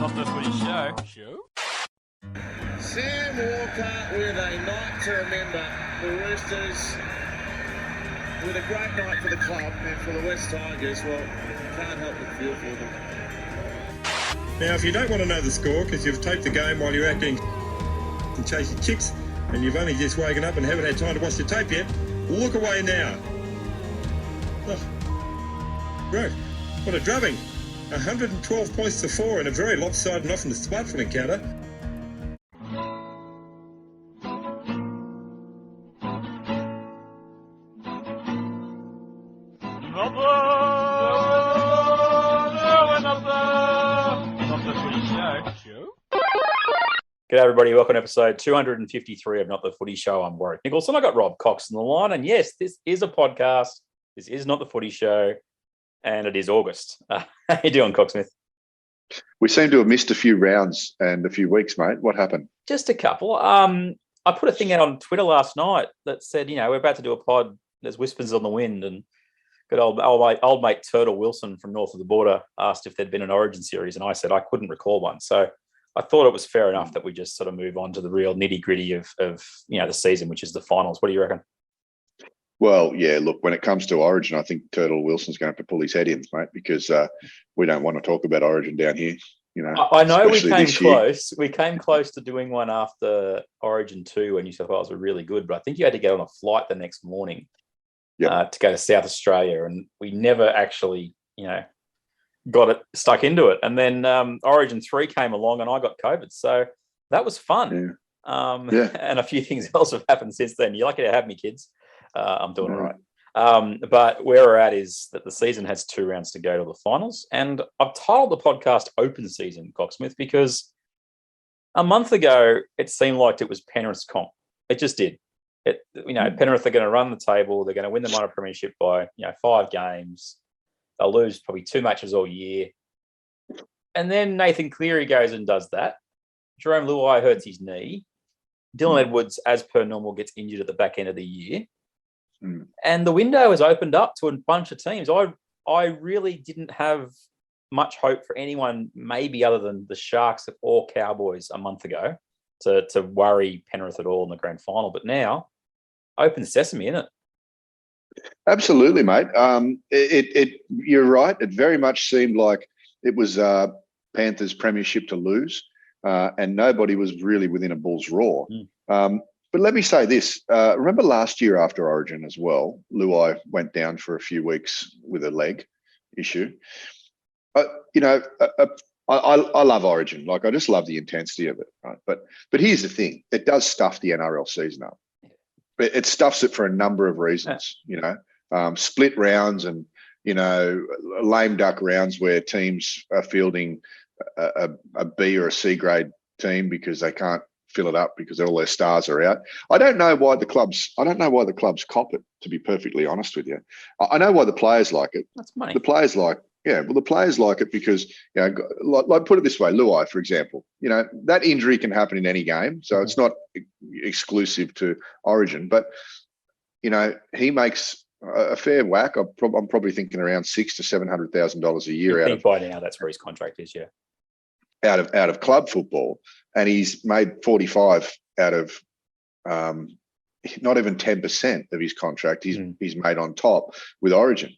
Not the Footy Show. Sam Walker with a night to remember. The Roosters with a great night for the club and for the West Tigers. Well, can't help but feel for them. Now, if you don't want to know the score because you've taped the game while you're out getting and chasing chicks and you've only just woken up and haven't had time to watch the tape yet, look away now. Oh, great. What a drubbing. 112 points to 4 in a very lopsided and often a spiteful encounter. G'day everybody, welcome to episode 253 of Not the Footy Show. I'm Warwick Nicholson. I got Rob Cox on the line, and yes, this is a podcast. This is Not the Footy Show, and it is August. How you doing, Coxsmith? We seem to have missed a few rounds and a few weeks, mate. What happened? Just a couple. I put a thing out on Twitter last night that said, we're about to do a pod. There's whispers on the wind, and good old mate Turtle Wilson from north of the border asked if there'd been an Origin series, and I said I couldn't recall one. So I thought it was fair enough that we just sort of move on to the real nitty gritty of the season, which is the finals. What do you reckon? Well, yeah, look, when it comes to Origin, I think Turtle Wilson's going to have to pull his head in, mate, because we don't want to talk about Origin down here. I know we came close. We came close to doing one after Origin 2 when New South Wales were really good, but I think you had to get on a flight the next morning to go to South Australia, and we never actually, got it stuck into it. And then Origin 3 came along and I got COVID. So that was fun. Yeah. And a few things else have happened since then. You're lucky to have me, kids. I'm doing all right. But where we're at is that the season has 2 rounds to go to the finals. And I've titled the podcast Open Season, Coxsmith, because a month ago, it seemed like it was Penrith's comp. It just did. Penrith are going to run the table. They're going to win the minor premiership by, 5 games. They'll lose probably 2 matches all year. And then Nathan Cleary goes and does that. Jerome Luai hurts his knee. Dylan Edwards, as per normal, gets injured at the back end of the year. And the window has opened up to a bunch of teams. I really didn't have much hope for anyone, maybe other than the Sharks or Cowboys a month ago, to worry Penrith at all in the grand final. But now, open sesame, isn't it? Absolutely, mate. You're right. It very much seemed like it was Panthers' premiership to lose, and nobody was really within a bull's roar. But let me say this. Remember last year after Origin as well, Luai went down for a few weeks with a leg issue. I love Origin. Like, I just love the intensity of it. Right? But here's the thing. It does stuff the NRL season up. But it stuffs it for a number of reasons, split rounds and, lame duck rounds where teams are fielding a B or a C grade team because they can't fill it up because all their stars are out. I don't know why the clubs cop it, to be perfectly honest with you. I know why the players like it. That's money. The players like it because, like put it this way, Luai, for example, that injury can happen in any game. So it's not exclusive to Origin, but, he makes a fair whack. I'm probably thinking around $600,000 to $700,000 a year. I think by now that's where his contract is, yeah. Out of club football, and he's made 45 out of not even 10% of his contract. He's made on top with Origin.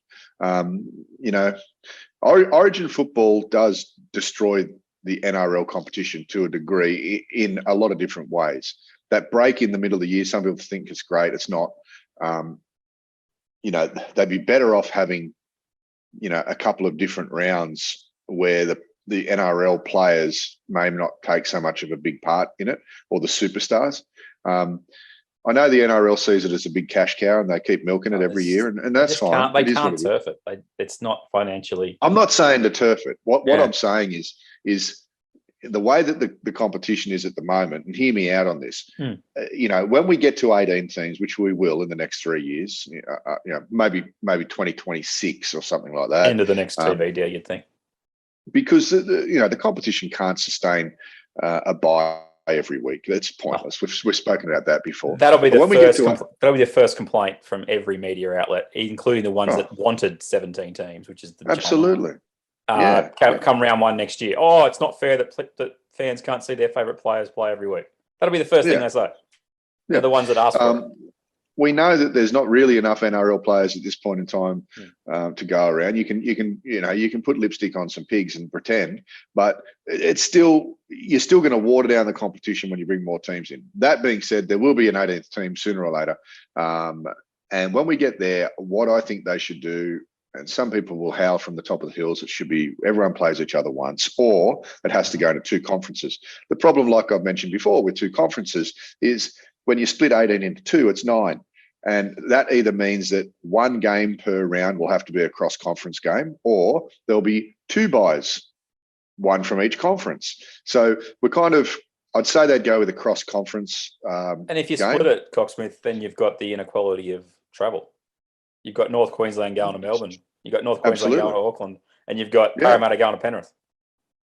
Origin football does destroy the NRL competition to a degree in a lot of different ways. That break in the middle of the year, some people think it's great. It's not. They'd be better off having, a couple of different rounds where the NRL players may not take so much of a big part in it, or the superstars. I know the NRL sees it as a big cash cow and they keep milking it every year, and that's fine. They can't turf it. It's not financially. I'm not saying to turf it. What I'm saying is the way that the competition is at the moment, and hear me out on this, when we get to 18 teams, which we will in the next 3 years, maybe 2026 or something like that. End of the next TV deal, you'd think. Because, the competition can't sustain a bye every week. That's pointless. We've spoken about that before. That'll be the first complaint from every media outlet, including the ones that wanted 17 teams, which is the absolutely. come round one next year. Oh, it's not fair that fans can't see their favourite players play every week. That'll be the first thing they say. They're the ones that ask for it. We know that there's not really enough NRL players at this point in time to go around. You can put lipstick on some pigs and pretend, but you're still going to water down the competition when you bring more teams in. That being said, there will be an 18th team sooner or later. And when we get there, what I think they should do, and some people will howl from the top of the hills, it should be everyone plays each other once, or it has to go into 2 conferences. The problem, like I've mentioned before, with 2 conferences is when you split 18 into 2, it's 9. And that either means that 1 game per round will have to be a cross-conference game, or there'll be 2 buys, 1 from each conference. So we're I'd say they'd go with a cross-conference And if you split it, Coxsmith, then you've got the inequality of travel. You've got North Queensland going to Melbourne. You've got North Queensland going to Auckland. And you've got Parramatta going to Penrith.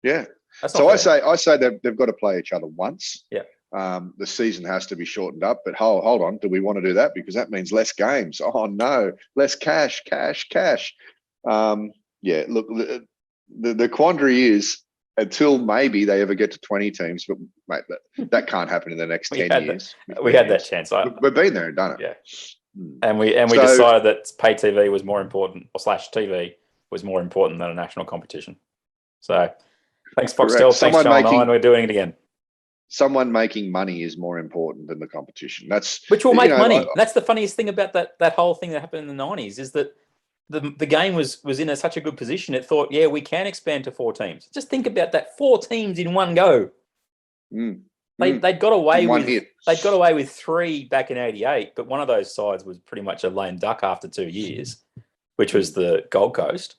Yeah. So I say they've got to play each other once. Yeah. The season has to be shortened up, but hold on, do we want to do that? Because that means less games. Oh no, less cash. Look, the quandary is until maybe they ever get to 20 teams, but mate, that can't happen in the next 10 years. We had that chance. We've been there and done it. Yeah. And we decided that pay TV was more important, or /TV was more important than a national competition. So thanks, Foxtel. Thanks, Channel 9. We're doing it again. Someone making money is more important than the competition. Which will make money. That's the funniest thing about that whole thing that happened in the 90s is that the game was in such a good position. It thought, we can expand to 4 teams. Just think about that, 4 teams in one go. They'd got away with 3 back in '88, but one of those sides was pretty much a lame duck after 2 years, which was the Gold Coast.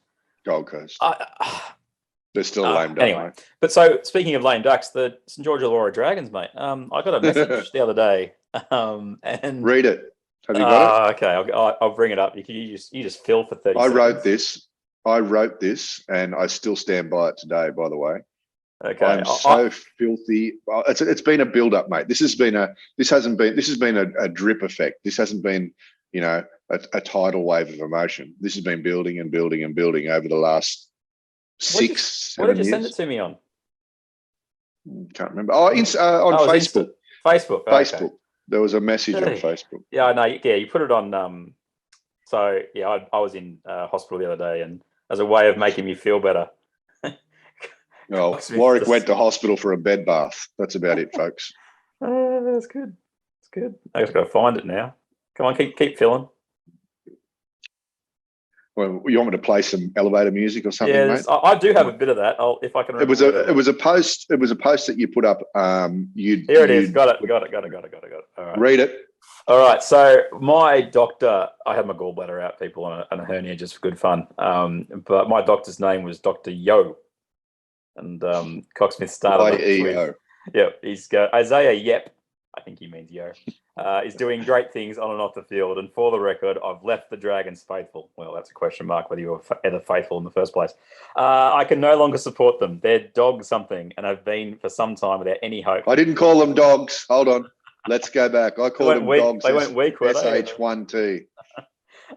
They're still lame duck. Anyway, but so speaking of lame ducks, the St George Illawarra Dragons, mate. I got a message the other day, and read it. Have you got it? Okay, I'll bring it up. You just fill for 30. I wrote this, and I still stand by it today. By the way, okay. I'm so filthy. It's been a build up, mate. This has been a drip effect. This hasn't been, a tidal wave of emotion. This has been building and building and building over the last 6, 7 years. What did you send it to me on? Can't remember. On Facebook. Facebook. Facebook. There was a message on Facebook. Yeah, I know. Yeah, you put it on. I was in hospital the other day, and as a way of making me feel better. Well, Warwick went to hospital for a bed bath. That's about it, folks. That's good. It's good. I just got to find it now. Come on, keep filling. Well, you want me to play some elevator music or something, mate? I do have a bit of that. If I can remember. It was a post that you put up. Here it is. Got it. All right. Read it. All right. So my doctor, I had my gallbladder out, people, and a hernia just for good fun. But my doctor's name was Dr. Yo, and Coxsmith started with. Yeah, he's Isaiah Yep. I think he means Yo. Is doing great things on and off the field. And for the record, I've left the Dragons faithful. Well, that's a question mark whether you were ever faithful in the first place. I can no longer support them. They're dog something, and have been for some time without any hope. I didn't call them dogs. Hold on. Let's go back. I called them dogs. They went weak, were they? SH1T.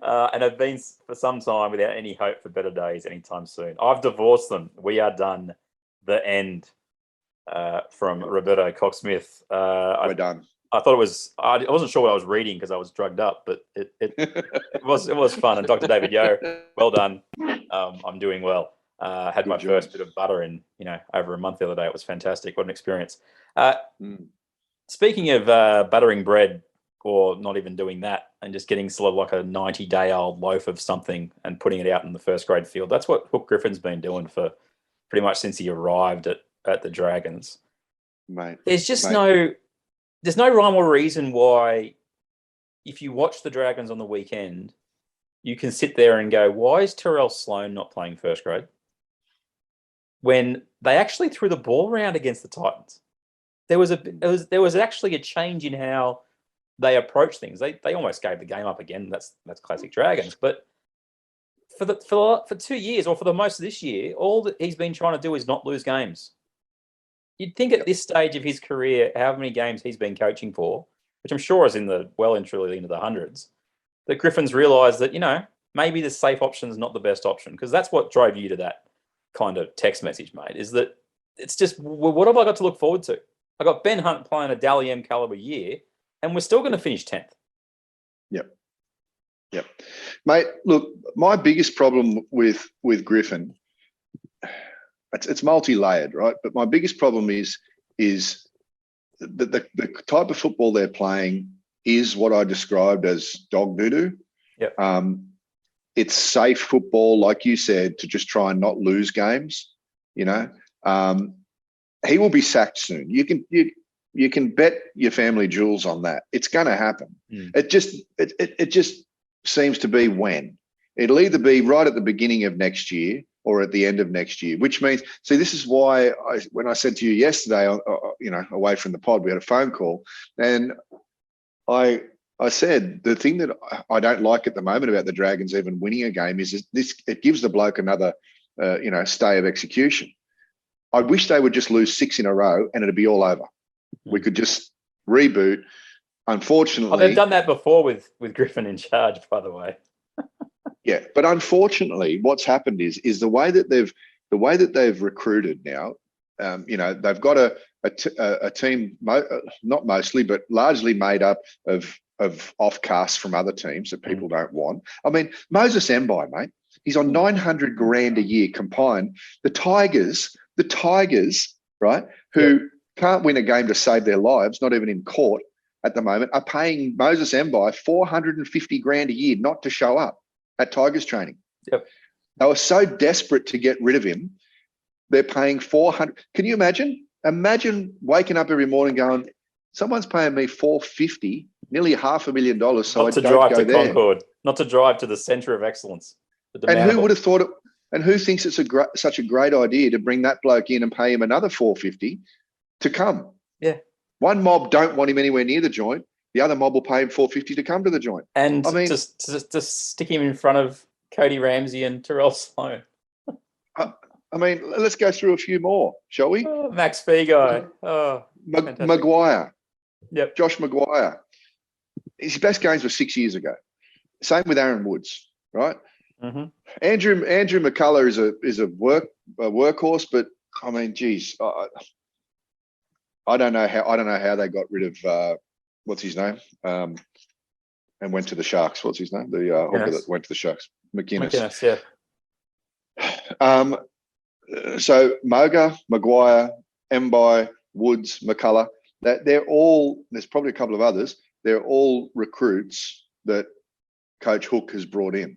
And have been for some time without any hope for better days anytime soon. I've divorced them. We are done. The end. From Roberto Coxsmith. We're done. I thought it was. I wasn't sure what I was reading because I was drugged up, but it was fun. And Dr. David Yo, well done. I'm doing well. Had my first bit of butter in over a month the other day. It was fantastic. What an experience. Speaking of buttering bread, or not even doing that, and just getting sort of like a 90-day-old loaf of something and putting it out in the first grade field. That's what Hook Griffin's been doing for pretty much since he arrived at the Dragons. Mate, there's no rhyme or reason why, if you watch the Dragons on the weekend, you can sit there and go, why is Terrell Sloan not playing first grade? When they actually threw the ball around against the Titans. There was actually a change in how they approach things. They almost gave the game up again. That's classic Dragons. But for 2 years, or for the most of this year, all that he's been trying to do is not lose games. You'd think at this stage of his career, how many games he's been coaching for, which I'm sure is well and truly into the hundreds, that Griffin's realised that, maybe the safe option is not the best option, because that's what drove you to that kind of text message, mate, is that it's just, what have I got to look forward to? I got Ben Hunt playing a Dally M caliber year, and we're still going to finish 10th. Yep. Mate, look, my biggest problem with Griffin, it's multi-layered, right? But my biggest problem is the type of football they're playing is what I described as dog doo-doo. Yep. It's safe football, like you said, to just try and not lose games. You know, he will be sacked soon. You can bet your family jewels on that. It's going to happen. It just seems to be when. It'll either be right at the beginning of next year or at the end of next year, which means, see, this is why when I said to you yesterday, you know, away from the pod, we had a phone call, and I said the thing that I don't like at the moment about the Dragons even winning a game is this: it gives the bloke another, you know, stay of execution. I wish they would just lose 6 in a row and it'd be all over. We could just reboot. Unfortunately, they've done that before with Griffin in charge, by the way. Yeah, but unfortunately, what's happened is the way that they've recruited now. You know, they've got a team, not mostly, but largely made up of offcasts from other teams that people don't want. I mean, Moses Mbai, mate, he's on $900,000 a year combined. The Tigers, right, who can't win a game to save their lives, not even in court at the moment, are paying Moses Mbai $450,000 a year not to show up at Tigers training. Yep. They were so desperate to get rid of him, they're paying $400,000. Can you imagine? Imagine waking up every morning going, someone's paying me $450,000, nearly $500,000, so not I to drive don't go to there. Concord, not to drive to the centre of excellence. And who would have thought it? And who thinks it's such a great idea to bring that bloke in and pay him another $450,000 to come? Yeah. One mob don't want him anywhere near the joint. The other mob will pay him $450,000 to come to the joint. And I mean, just to stick him in front of Cody Ramsey and Terrell Sloan. I mean, let's go through a few more, shall we? Oh, Max Figo. Maguire. Yep. Josh Maguire. His best games were 6 years ago. Same with Aaron Woods, right? Mm-hmm. Andrew McCullough is a workhorse, but I mean, geez, I don't know how they got rid of what's his name, and went to the Sharks. What's his name? The hooker that went to the Sharks, McInnes. Yeah. So Moga, Maguire, Mbai, Woods, McCullough, they're all. There's probably a couple of others. They're all recruits that Coach Hook has brought in.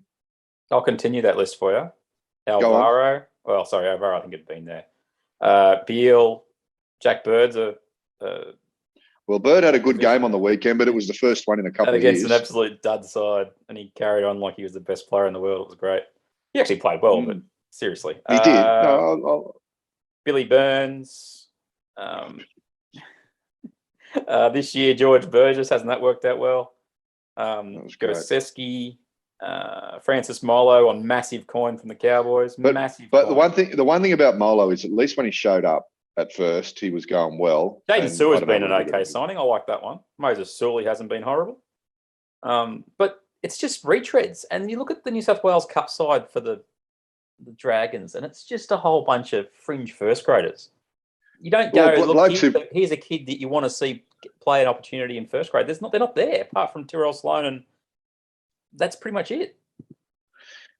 I'll continue that list for you. Alvaro. Well, sorry, Alvaro, I think it'd been there. Beal, Jack Bird's well, Bird had a good game on the weekend, but it was the first one in a couple of years. Against an absolute dud side, and he carried on like he was the best player in the world. It was great. He actually played well, but seriously. He did. No, Billy Burns. This year, George Burgess, hasn't that worked out well? Gosesky, Francis Molo on massive coin from the Cowboys. But the one thing about Molo is at least when he showed up at first, he was going well. Jaden Sewer's been an okay signing. I like that one. Moses Sully hasn't been horrible. But it's just retreads. And you look at the New South Wales Cup side for the Dragons, and it's just a whole bunch of fringe first graders. You don't go, here's a kid that you want to see play an opportunity in first grade. They're not there, apart from Terrell Sloan, and that's pretty much it.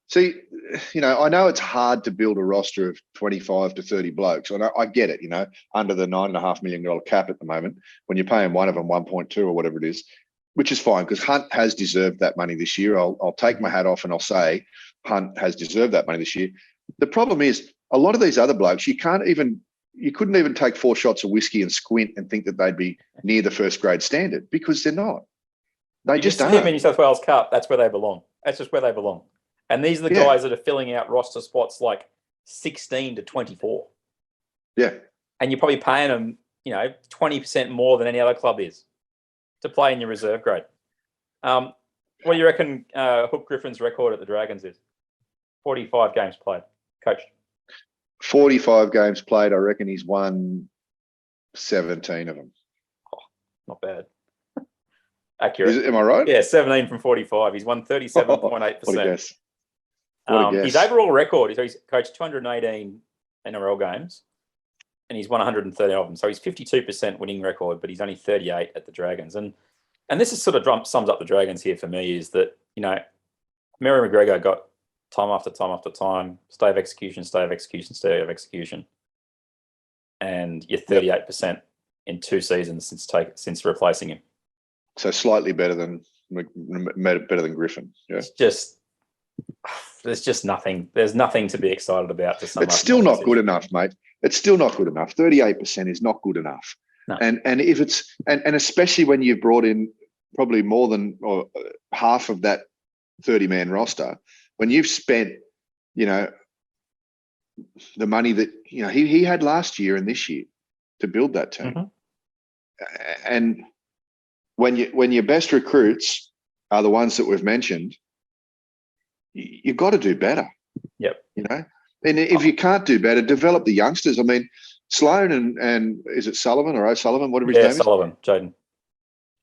See, you know, I know it's hard to build a roster of 25 to 30 blokes. I get it, you know, under the $9.5 million cap at the moment, when you're paying one of them 1.2 or whatever it is, which is fine because Hunt has deserved that money this year. I'll take my hat off and I'll say Hunt has deserved that money this year. The problem is a lot of these other blokes, you couldn't even take 4 shots of whiskey and squint and think that they'd be near the first grade standard, because they're not. They just aren't. In New South Wales Cup, that's where they belong. That's just where they belong. And these are the guys that are filling out roster spots like 16 to 24. Yeah. And you're probably paying them, you know, 20% more than any other club is to play in your reserve grade. What do you reckon Hook Griffin's record at the Dragons is? 45 games played, coached. 45 games played. I reckon he's won 17 of them. Oh, not bad. Accurate. Am I right? Yeah, 17 from 45. He's won 37.8%. What a guess. His overall record, he's coached 218 NRL games, and he's won 130 of them. So he's 52% winning record, but he's only 38 at the Dragons. And this is sort of sums up the Dragons here for me, is that, you know, Mary McGregor got time after time after time, stay of execution, stay of execution, stay of execution. And you're 38% in 2 seasons since replacing him. So slightly better than Griffin. Yeah. It's just, there's just nothing. There's nothing to be excited about. It's still not good enough, mate. It's still not good enough. 38% is not good enough. No. And if it's and especially when you've brought in probably more than or half of that 30-man roster, when you've spent, you know, the money that, you know, he had last year and this year to build that team. Mm-hmm. And when your best recruits are the ones that we've mentioned, you've got to do better. Yep. You know, and if you can't do better, develop the youngsters. I mean, Sloan and is it Sullivan or O'Sullivan, whatever his name Sullivan, is? Jaden.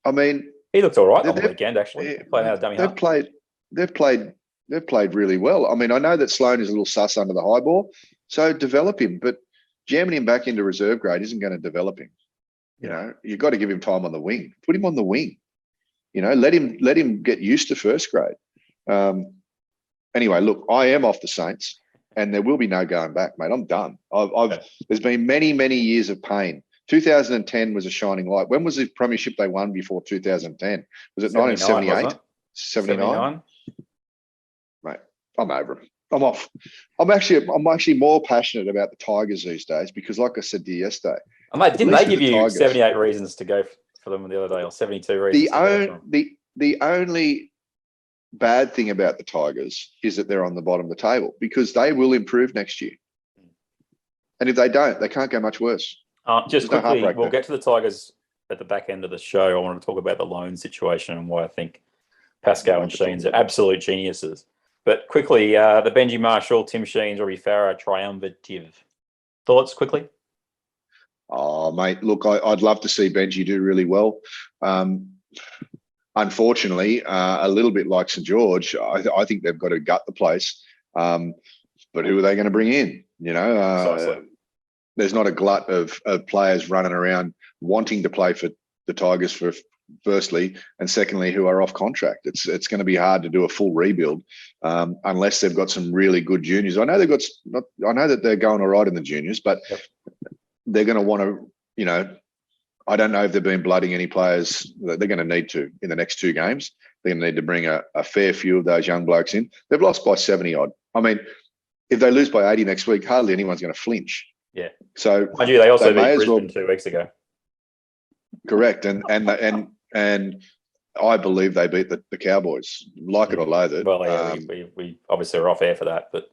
I mean, he looked all right on the weekend, actually. Playing out of dummy half. They've played really well. I mean, I know that Sloan is a little sus under the high ball, so develop him, but jamming him back into reserve grade isn't going to develop him. You know, you've got to give him time on the wing. Put him on the wing. You know, let him get used to first grade. Anyway, look, I am off the Saints, and there will be no going back, mate. I'm done. There's been many, many years of pain. 2010 was a shining light. When was the premiership they won before 2010? Was it 1978? 79? Mate, I'm over them. I'm off. I'm actually more passionate about the Tigers these days because, like I said to you yesterday, mate, didn't they give you Tigers 78 reasons to go for them the other day, or 72 reasons? The only bad thing about the Tigers is that they're on the bottom of the table, because they will improve next year. And if they don't, they can't go much worse. Just quickly, we'll get to the Tigers at the back end of the show. I want to talk about the loan situation and why I think Pascal and Sheens are absolute geniuses. But quickly, the Benji Marshall, Tim Sheens, Robbie Farah triumvirate. Thoughts quickly? Oh, mate, look, I'd love to see Benji do really well. Unfortunately, a little bit like St. George, I think they've got to gut the place. But who are they going to bring in? You know, there's not a glut of players running around wanting to play for the Tigers for firstly, and secondly, who are off contract. It's going to be hard to do a full rebuild unless they've got some really good juniors. I know that they're going all right in the juniors, but they're going to want to, you know, I don't know if they've been blooding any players. They're going to need to in the next 2 games. They're going to need to bring a fair few of those young blokes in. They've lost by 70 odd. I mean, if they lose by 80 next week, hardly anyone's going to flinch. Yeah. So mind you, they also beat Brisbane 2 weeks ago. Correct, and I believe they beat the Cowboys, like it or loathe it. Well, yeah, we obviously are off air for that. But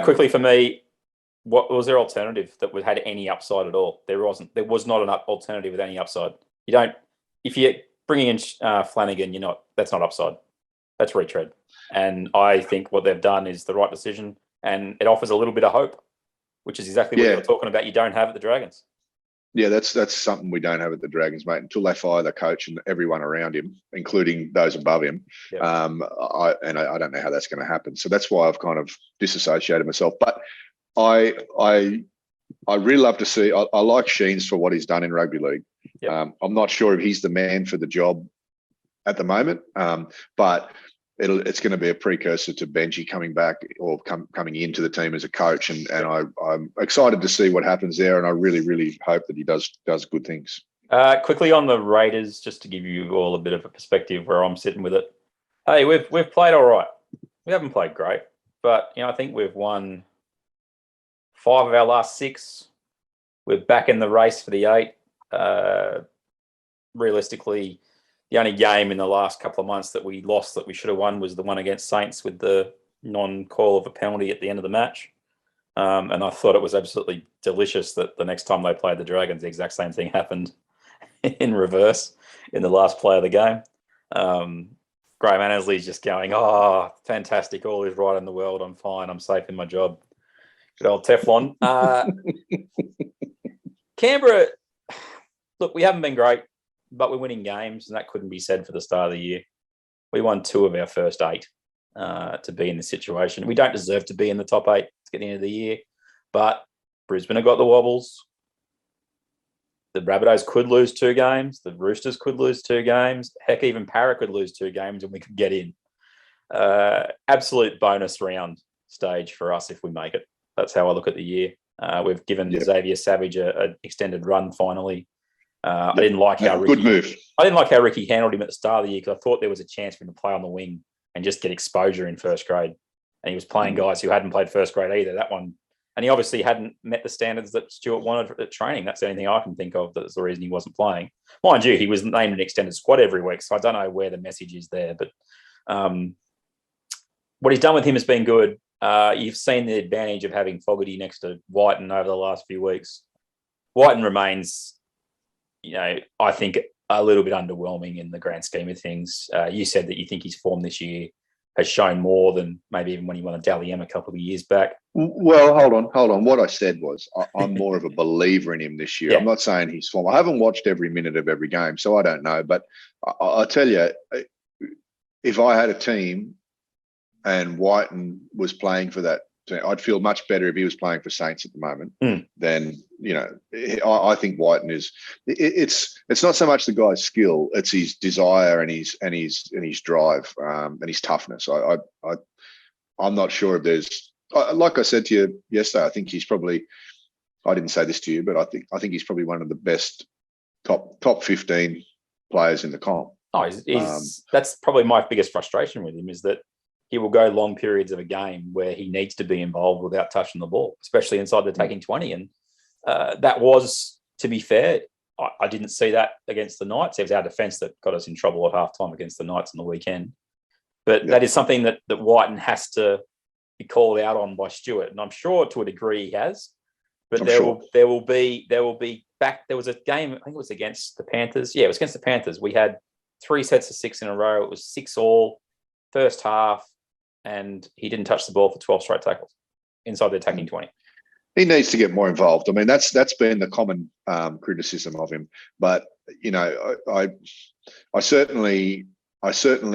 quickly for me, what was their alternative that had any upside at all? There wasn't. There was not an alternative with any upside. You don't. If you're bringing in Flanagan, that's not upside. That's retread. And I think what they've done is the right decision, and it offers a little bit of hope, which is exactly what you're talking about. You don't have at the Dragons. Yeah, that's something we don't have at the Dragons, mate. Until they fire the coach and everyone around him, including those above him, I don't know how that's going to happen. So that's why I've kind of disassociated myself. But I really love to see. I like Sheens for what he's done in rugby league. Yep. I'm not sure if he's the man for the job at the moment, but it's going to be a precursor to Benji coming back or coming into the team as a coach, and I'm excited to see what happens there, and I really, really hope that he does good things. Quickly on the Raiders, just to give you all a bit of a perspective where I'm sitting with it. Hey, we've played all right. We haven't played great, but I think we've won 5 of our last 6. We're back in the race for the 8. Realistically, the only game in the last couple of months that we lost that we should have won was the one against Saints with the non-call of a penalty at the end of the match. And I thought it was absolutely delicious that the next time they played the Dragons, the exact same thing happened in reverse in the last play of the game. Graham Annesley's just going, oh, fantastic. All is right in the world. I'm fine. I'm safe in my job. Good old Teflon. Canberra, look, we haven't been great, but we're winning games, and that couldn't be said for the start of the year. We won 2 of our first 8 to be in this situation. We don't deserve to be in the top 8 to get the end of the year, but Brisbane have got the wobbles. The Rabbitohs could lose 2 games. The Roosters could lose 2 games. Heck, even Parra could lose 2 games and we could get in. Absolute bonus round stage for us if we make it. That's how I look at the year. We've given Xavier Savage an extended run finally. I didn't like how Ricky, good move. I didn't like how Ricky handled him at the start of the year because I thought there was a chance for him to play on the wing and just get exposure in first grade. And he was playing guys who hadn't played first grade either. That one, and he obviously hadn't met the standards that Stuart wanted at training. That's the only thing I can think of that's the reason he wasn't playing. Mind you, he was named an extended squad every week, so I don't know where the message is there. But what he's done with him has been good. You've seen the advantage of having Fogarty next to Whiten over the last few weeks. Whiten remains, I think a little bit underwhelming in the grand scheme of things. You said that you think his form this year has shown more than maybe even when he won a Dally M a couple of years back. Well, hold on. What I said was I'm more of a believer in him this year. Yeah. I'm not saying he's form. I haven't watched every minute of every game, so I don't know. But I'll tell you, if I had a team and Whiten was playing for that team, I'd feel much better if he was playing for Saints at the moment than, I think Whiten is, it's not so much the guy's skill, it's his desire and his drive and his toughness. I'm not sure if there's, like I said to you yesterday, I think he's probably, I didn't say this to you, but I think he's probably one of the best top 15 players in the comp. Oh, that's probably my biggest frustration with him is that he will go long periods of a game where he needs to be involved without touching the ball, especially inside the attacking 20. And that was, to be fair, I didn't see that against the Knights. It was our defence that got us in trouble at halftime against the Knights on the weekend. But that is something that Whiten has to be called out on by Stuart, and I'm sure to a degree he has. But there will be back. There was a game, I think it was against the Panthers. Yeah, it was against the Panthers. We had 3 sets of 6 in a row. It was 6-all first half, and he didn't touch the ball for 12 straight tackles inside the attacking 20. He needs to get more involved. I mean, that's been the common criticism of him. But I certainly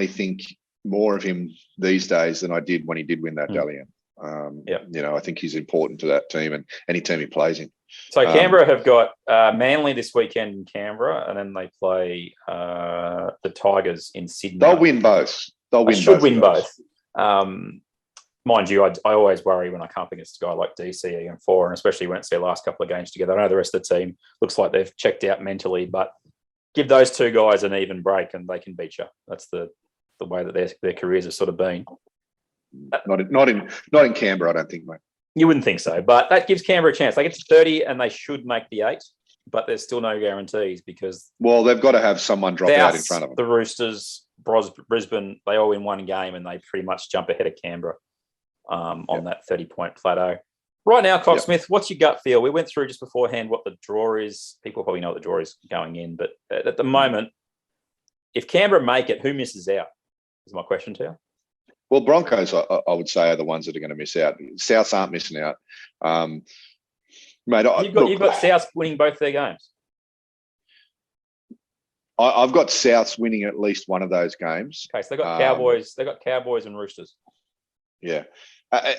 think more of him these days than I did when he did win that Dally M. I think he's important to that team and any team he plays in. So Canberra have got Manly this weekend in Canberra, and then they play the Tigers in Sydney. They'll win both. They should win both. Mind you, I always worry when I come up against a guy like DC against 4, and especially when it's their last couple of games together. I know the rest of the team looks like they've checked out mentally, but give those 2 guys an even break and they can beat you. That's the way that their careers have sort of been. Not in Canberra, I don't think, mate. You wouldn't think so, but that gives Canberra a chance. They get to 30 and they should make the 8, but there's still no guarantees because... Well, they've got to have someone drop out in front of them. The Roosters, Brisbane, they all win one game and they pretty much jump ahead of Canberra on that 30-point plateau. Right now, Coxsmith, what's your gut feel? We went through just beforehand what the draw is. People probably know what the draw is going in, but at the moment, if Canberra make it, who misses out? Is my question to you. Well, Broncos, I would say, are the ones that are going to miss out. Souths aren't missing out. Mate, you've got Souths winning both their games. I've got Souths winning at least one of those games. Okay, so they've got Cowboys. They've got Cowboys and Roosters. Yeah,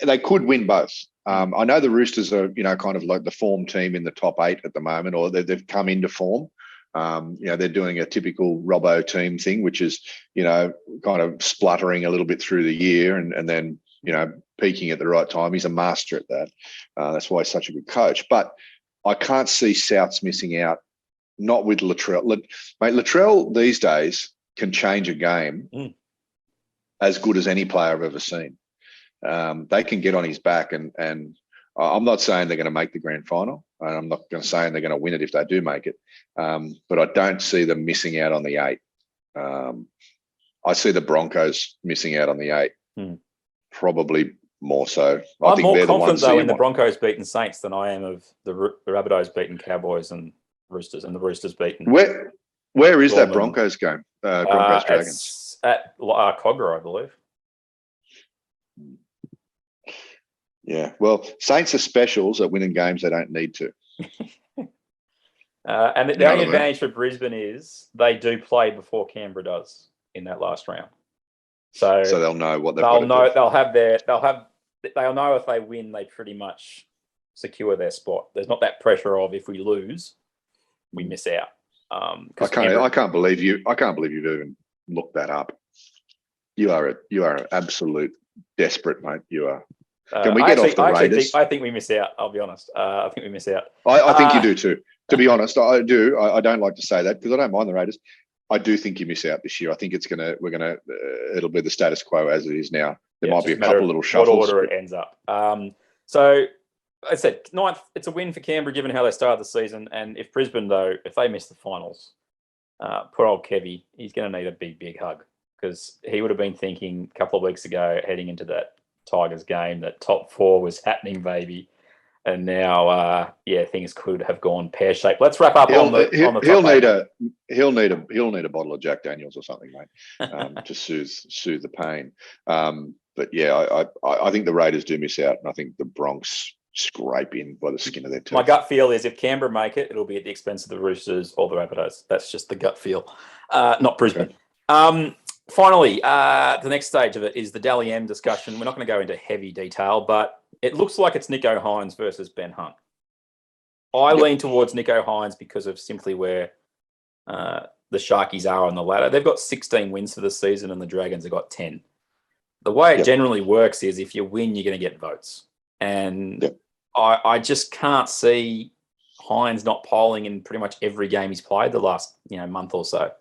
they could win both. I know the Roosters are, kind of like the form team in the top 8 at the moment, or they've come into form. They're doing a typical Robbo team thing, which is, kind of spluttering a little bit through the year and then, peaking at the right time. He's a master at that. That's why he's such a good coach. But I can't see Souths missing out, not with Latrell. Mate, Latrell these days can change a game as good as any player I've ever seen. They can get on his back and I'm not saying they're going to make the grand final. And I'm not going to say they're going to win it if they do make it. But I don't see them missing out on the 8. I see the Broncos missing out on the 8, probably more so. I'm more confident, though, in the Broncos beating Saints than I am of the Rabbitohs beating Cowboys and Roosters, and the Roosters beating... Where is that Broncos game? Broncos Dragons? It's at Cogra, I believe. Yeah, well, Saints are specials at winning games they don't need to. And the only advantage for Brisbane is they do play before Canberra does in that last round. So they'll know what they'll know. They'll know if they win, they pretty much secure their spot. There's not that pressure of if we lose, we miss out. I can't believe you've even looked that up. You are an absolute desperate, mate. You are. Can we get off the Raiders? I think we miss out. I'll be honest. I think we miss out. I think you do too. To be honest, I do. I don't like to say that because I don't mind the Raiders. I do think you miss out this year. I think it'll be the status quo as it is now. There might be a couple little shuffles. What order it ends up. So I said ninth. It's a win for Canberra given how they started the season. And if Brisbane though, if they miss the finals, poor old Kevy, he's going to need a big hug because he would have been thinking a couple of weeks ago heading into that Tigers game that top 4 was happening, baby. And now, things could have gone pear-shaped. Let's wrap up on the he'll need a bottle of Jack Daniels or something, mate, to soothe the pain. But yeah, I think the Raiders do miss out, and I think the Bronx scrape in by the skin of their teeth. My gut feel is if Canberra make it, it'll be at the expense of the Roosters or the Rabbitohs. That's just the gut feel, not Brisbane. Okay. Finally, the next stage of it is the Dally M discussion. We're not going to go into heavy detail, but it looks like it's Nicho Hynes versus Ben Hunt. I lean towards Nicho Hynes because of simply where the Sharkies are on the ladder. They've got 16 wins for the season and the Dragons have got 10. The way it generally works is if you win, you're going to get votes. And I just can't see Hynes not polling in pretty much every game he's played the last month or so.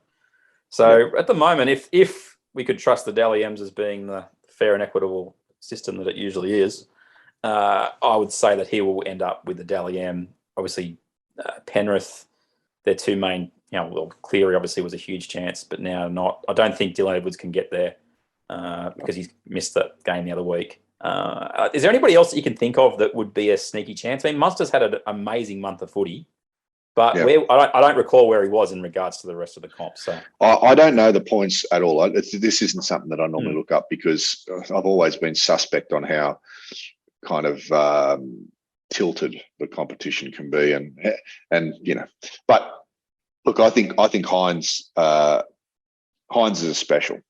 So at the moment, if we could trust the Dally M's as being the fair and equitable system that it usually is, I would say that he will end up with the Dally M. Obviously, Penrith, their two main, Cleary obviously was a huge chance, but now not. I don't think Dylan Edwards can get there because he's missed the game the other week. Is there anybody else that you can think of that would be a sneaky chance? I mean, Munster's had an amazing month of footy. But I don't recall where he was in regards to the rest of the comp. So I don't know the points at all. This isn't something that I normally look up because I've always been suspect on how kind of tilted the competition can be, and But look, I think Hynes is a special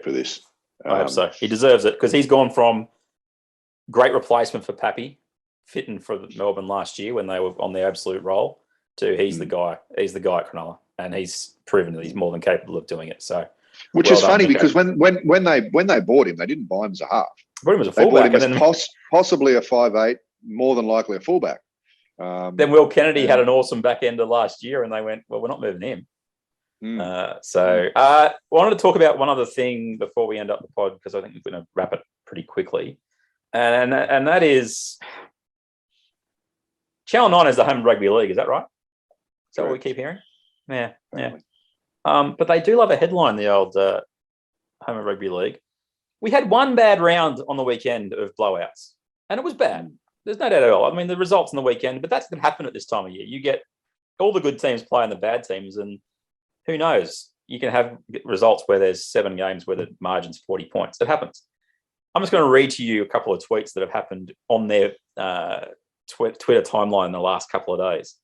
for this. I hope so. He deserves it because he's gone from great replacement for Pappy, fitting for Melbourne last year when they were on their absolute roll. He's the guy. He's the guy at Cronulla, and he's proven that he's more than capable of doing it. So, which is funny because when they bought him, they didn't buy him as a half. Bought him as a fullback, they bought him as possibly a 5'8", more than likely a fullback. Then Will Kennedy had an awesome back end of last year, and they went, "Well, we're not moving him." I wanted to talk about one other thing before we end up the pod because I think we're going to wrap it pretty quickly, and that is Channel 9 is the home rugby league. Is that right? Is that what we keep hearing? Yeah. But they do love a headline, the old home rugby league. We had one bad round on the weekend of blowouts, and it was bad. There's no doubt at all. I mean, the results on the weekend, but that's going to happen at this time of year. You get all the good teams playing the bad teams, and who knows? You can have results where there's 7 games where the margin's 40 points. It happens. I'm just going to read to you a couple of tweets that have happened on their Twitter timeline in the last couple of days.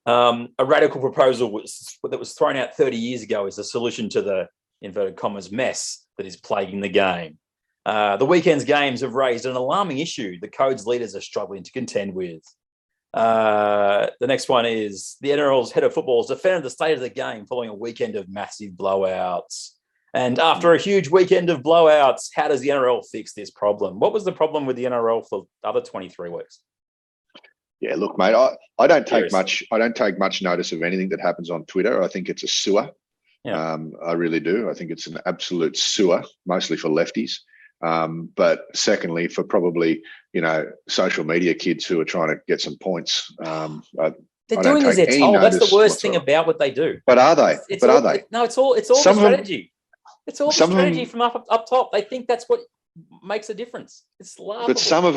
A radical proposal that was thrown out 30 years ago is the solution to the, inverted commas, mess that is plaguing the game. The weekend's games have raised an alarming issue the code's leaders are struggling to contend with. The next one is the NRL's head of football has defended the state of the game following a weekend of massive blowouts. And after a huge weekend of blowouts, how does the NRL fix this problem? What was the problem with the NRL for the other 23 weeks? Yeah, look, mate, I don't take much notice of anything that happens on Twitter. I think it's a sewer. Yeah. I really do. I think it's an absolute sewer, mostly for lefties. But secondly, for probably, social media kids who are trying to get some points. They're doing as they're told. That's the worst thing about what they do. But are they? Are they? No, it's all the strategy. It's all the strategy from up top. They think that's what makes a difference. It's laughable. But some of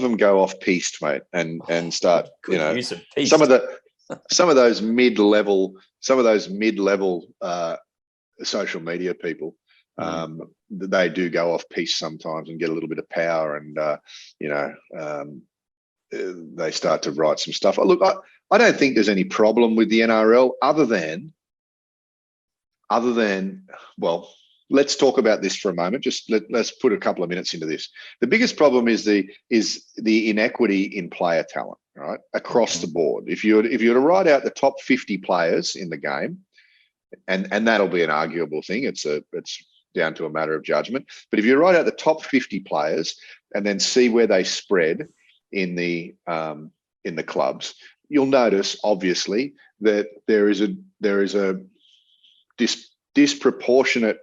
them go off piste, mate, and start, use of piste. some of those mid-level social media people, they do go off piste sometimes and get a little bit of power, and they start to write some stuff. Look, I don't think there's any problem with the NRL other than, well, let's talk about this for a moment. Just let's put a couple of minutes into this. The biggest problem is the inequity in player talent, right, across the board. If you were to write out the top 50 players in the game, and that'll be an arguable thing. It's down to a matter of judgment. But if you write out the top 50 players and then see where they spread in the clubs, you'll notice obviously that there is a disproportionate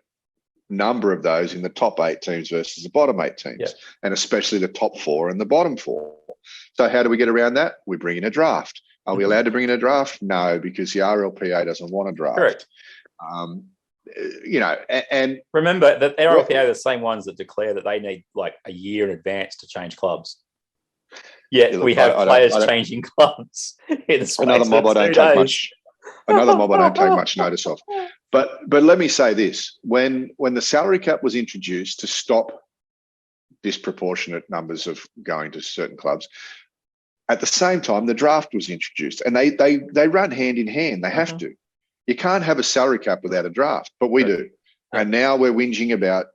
number of those in the top 8 teams versus the bottom 8 teams, and especially the top 4 and the bottom 4. So how do we get around that? We bring in a draft. Are we allowed to bring in a draft? No, because the RLPA doesn't want a draft. Correct. And remember that RLPA are the same ones that declare that they need like a year in advance to change clubs. Yet we have players changing clubs in the space another mob I don't take much. Another mob I don't take much notice of. But let me say this: when the salary cap was introduced to stop disproportionate numbers of going to certain clubs, at the same time the draft was introduced, and they run hand in hand. They have to. You can't have a salary cap without a draft, but we do. And now we're whinging about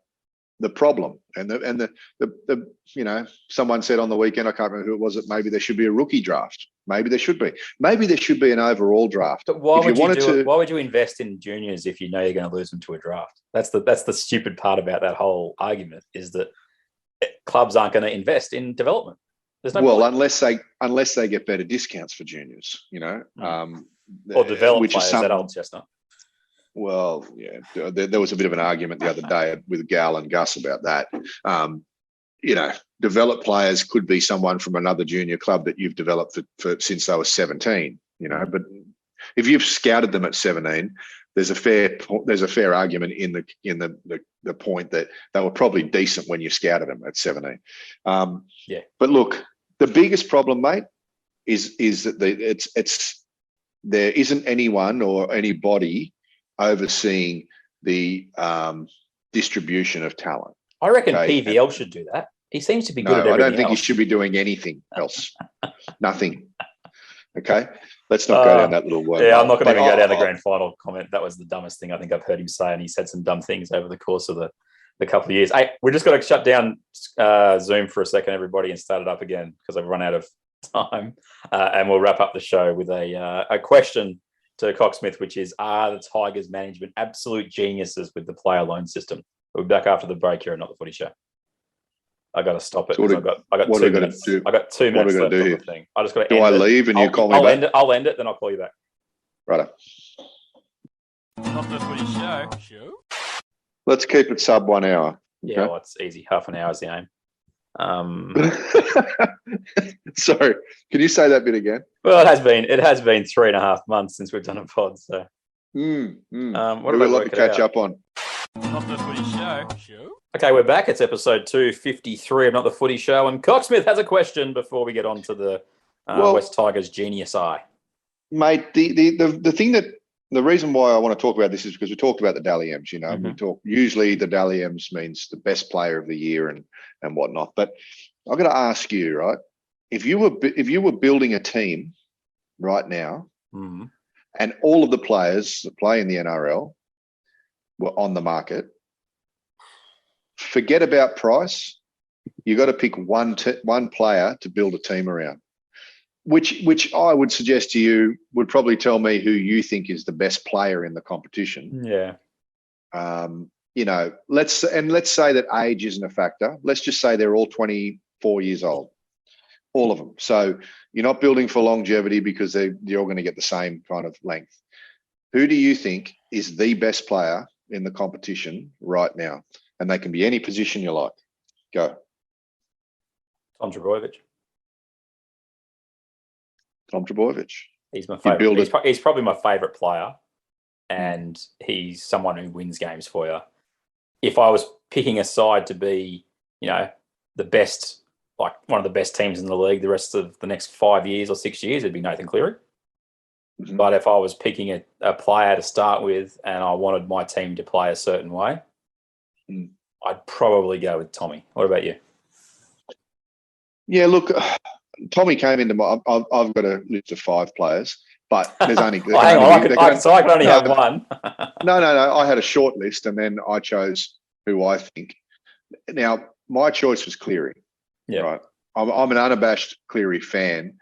the problem. And the someone said on the weekend, I can't remember who it was, that maybe there should be a rookie draft. Maybe there should be. Maybe there should be an overall draft. But why would you invest in juniors if you know you're going to lose them to a draft? That's the stupid part about that whole argument, is that clubs aren't going to invest in development. There's no point. unless they get better discounts for juniors, or develop players at Old Chestnut. Well, yeah, there was a bit of an argument the other day with Gal and Gus about that. Developed players could be someone from another junior club that you've developed for since they were 17. But if you've scouted them at 17, there's a fair argument in the point that they were probably decent when you scouted them at 17. But look, the biggest problem, mate, is that there isn't anyone or anybody overseeing the distribution of talent. I reckon PVL should do that. He seems to be good at everything. I don't think he should be doing anything else. Nothing. Okay? Let's not go down that little word. Yeah, I'm not going to even go down the grand final comment. That was the dumbest thing I think I've heard him say, and he said some dumb things over the course of the couple of years. Hey, we're just going to shut down Zoom for a second, everybody, and start it up again because I've run out of time. And we'll wrap up the show with a question to Coxsmith, which is, are the Tigers management absolute geniuses with the player loan system? We'll be back after the break here and Not the Footy Show. I got to stop it. I got 2 minutes. I got 2 minutes left on the thing. I just got to end it. Do I leave and you call me back? I'll end it, then I'll call you back. Righto. Not the Footy Show. Let's keep it sub 1 hour. Okay? Yeah, well, it's easy. Half an hour is the aim. Sorry, can you say that bit again? Well, it has been 3.5 months since we've done a pod. So, what do we like to catch up on? Not the Footy Show. Okay, we're back. It's episode 253 of Not the Footy Show, and Coxsmith has a question before we get on to the West Tigers Genius Eye. Mate, the thing that the reason why I want to talk about this is because we talked about the Dally M's. We talk usually the Dally M's means the best player of the year and whatnot. But I've got to ask you, right? If you were building a team right now, and all of the players that play in the NRL were on the market, forget about price. You got to pick one player to build a team around. Which I would suggest to you would probably tell me who you think is the best player in the competition. Yeah. Let's say that age isn't a factor. Let's just say they're all 24 years old, all of them. So you're not building for longevity because you're all going to get the same kind of length. Who do you think is the best player in the competition right now? And they can be any position you like. Go. Tom Trbojevic. Tom Trbojevic. He's my favorite. He's probably my favorite player, and he's someone who wins games for you. If I was picking a side to be, the best, like one of the best teams in the league the rest of the next 5 years or 6 years, it'd be Nathan Cleary. But if I was picking a player to start with and I wanted my team to play a certain way, I'd probably go with Tommy. What about you? Yeah, look, Tommy came into my. I've got a list of 5 players. but there's only. So I can only have one. No. I had a short list, and then I chose who I think. Now, my choice was Cleary. Yeah. Right. I'm an unabashed Cleary fan.